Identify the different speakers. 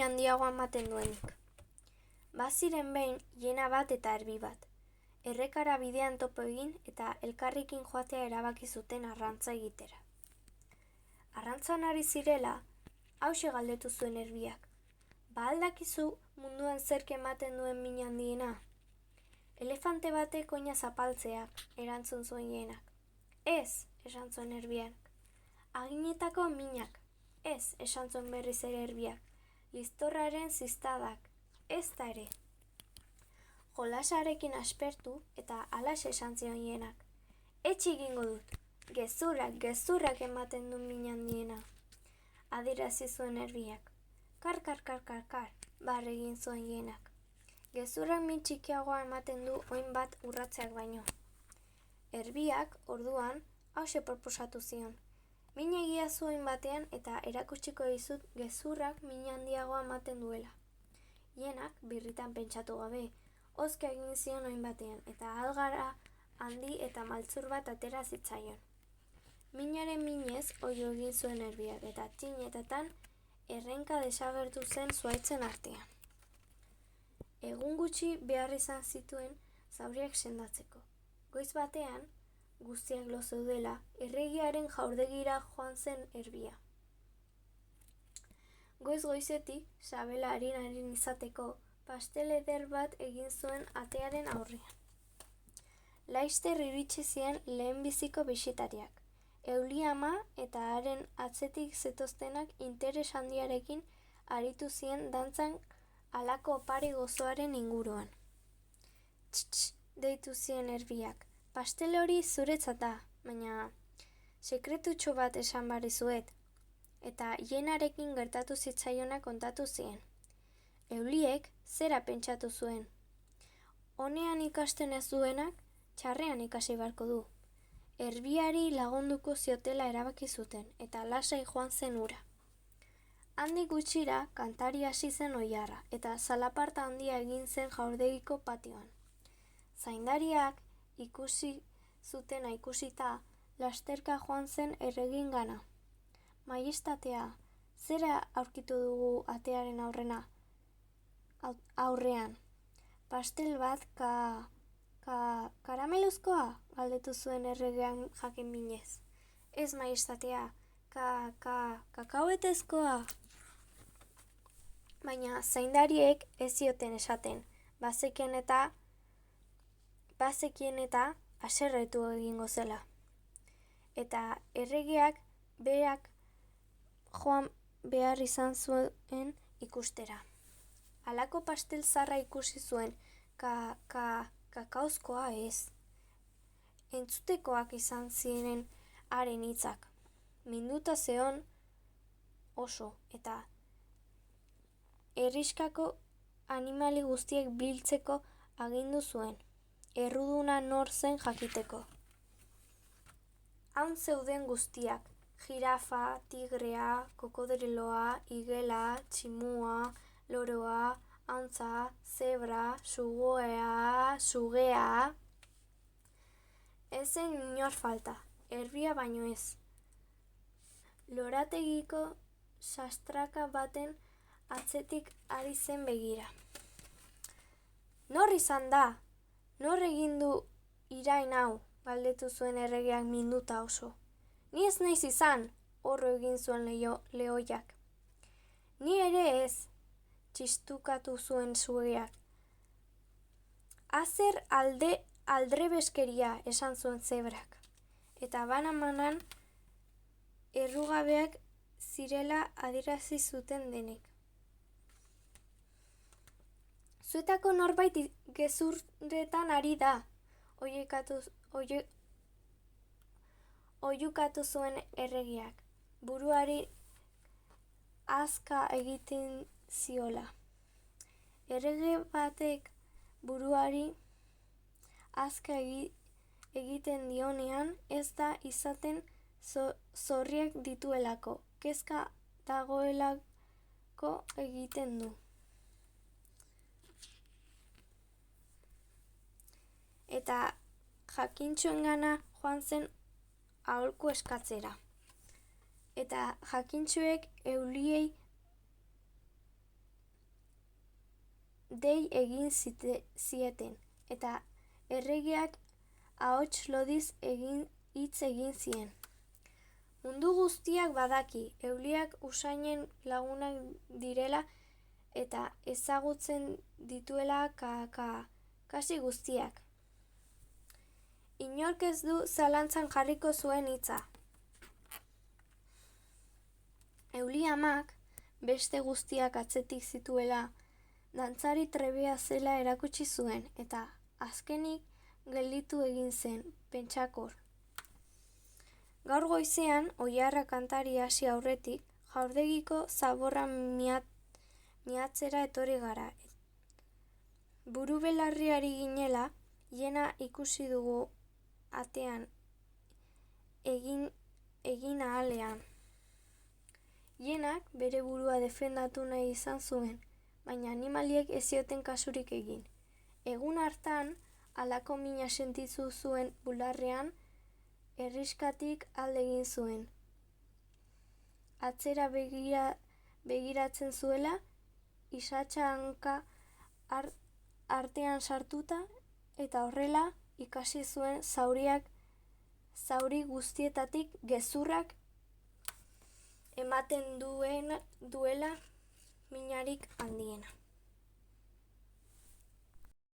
Speaker 1: handiagoa ematen duenik. Baziren behin hiena bat eta erbi bat. Errekara bidean topo egin eta elkarrekin joatea erabaki zuten arrantza egitera. Arrantzan ari zirela, hauxe galdetu zuen erbiak. Ba aldakizu munduan zerk ematen duen min handiena? Elefante batek oina zapaltzeak, erantzun zuen hienak. Ez, esan zuen erbiak. Aginetako minak. Ez, esan zuen berriz ere erbiak. Listorraren ziztadak. Ez da ere. Jolasarekin aspertu eta halaxe esan zion hienak. Etxe egingo dut. Gezurrak ematen du min handiena. Adierazi zuen erbiak. Kar, barre egin zuen hienak. Gezurrak min txikiagoa ematen du oin bat urratzeak baino. Erbiak, orduan, hauxe proposatu zion. Min egia zuen batean eta erakutsiko dizut gezurrak min handiagoa ematen duela. Hienak, birritan pentsatu gabe, hozka egin zion oin batean eta algara handi eta maltzur bat atera zitzaion. Minaren minez oio egin zuen erbiak eta txinetatan errenka desagertu zen zuhaitzen artean. Egun gutxi behar izan zituen zauriak sendatzeko. Goiz batean, guztiak lo zeudela, erregiaren jaurdegira joan zen erbia. Goiz-goizetik, sabela harin izateko, pastel eder bat egin zuen atearen aurrean. Laizter iritsi ziren lehenbiziko bisitariak. Euli ama eta haren atzetik zetoztenak interes handiarekin aritu ziren dantzan halako opari gozoaren inguruan. Tx, deitu ziren erbiak. Pastel hori zuretzat da, baina sekretutxo bat esan barizuet, eta hienarekin gertatu zitzaiona kontatu zien. Euliek zera pentsatu zuen. Honean ikasten ez duenak, txarrean ikasi beharko du. Erbiari lagunduko ziotela erabaki zuten, eta lasai joan zen hura. Handik gutxira kantari hasi zen oilarra, eta zalaparta handia egin zen jaurdegiko patioan. Zaindariak ikusi zutena ikusita, lasterka joan zen erregingana. Maiestatea, zera aurkitu dugu atearen aurrean. Pastel bat karameluzkoa, galdetu zuen erregean jakin minez. Ez, maiestatea, kakaoetezkoa. Baina zaindariek ez zioten esaten, bazekien eta haserretu egingo zela. Eta erregeak berak joan behar izan zuen ikustera. Halako pastel zarra ikusi zuen, kakaozkoa ez. Entzutekoak izan ziren haren hitzak. Minduta zeon oso, eta herriskako animali guztiek biltzeko agindu zuen. Erruduna nor zen jakiteko. Han zeuden guztiak, jirafa, tigrea, kokodriloa, igela, tximua, loroa, hantza, zebra, sugea. Ez zen inor falta, erbia baino ez. Lorategiko sastraka baten atzetik ari zen begira. Nor izan da? Nor egin du irain hau? Galdetu zuen erregeak minduta oso. Ni ez naiz izan, horro egin zuen lehoiak. Ni ere ez, txistukatu zuen sugeak. Azer aldrebeskeria, esan zuen zebrak. Eta banan errugabeak zirela adierazi zuten denek. Zuetako norbait gezurretan ari da, oihukatu zuen erregeak, buruari hazka egiten ziola. Errege batek buruari hazka egiten dionean ez da izaten zorriak dituelako, kezka dagoelako egiten du. Eta jakintxoengana joan zen aholku eskatzera. Eta jakintxoek euliei dei egin zieten, eta erregeak ahots lodiz hitz egin zien. Mundu guztiak badaki, euliak usainen lagunak direla eta ezagutzen dituela kasi guztiak. Inork ez du zalantzan jarriko zuen hitza. Euli amak beste guztiak atzetik zituela, dantzari trebea zela erakutsi zuen, eta azkenik gelditu egin zen, pentsakor. Gaur goizean, oilarra kantari hasi aurretik, jaurdegiko zaborra miatzera etorri gara. Buru-belarri ari ginela, Jena ikusi dugu atean egin ahalean. Jenak bere burua defendatu nahi izan zuen, baina animaliek ez zioten kasurik egin. Egun hartan, halako mina sentitu zuen bularrean, herriskatik alde egin zuen. Atzera begiratzen zuela, isatsa hanka artean sartuta, eta horrela ikasi zuen zauri guztietatik gezurrak ematen duela minarik handiena.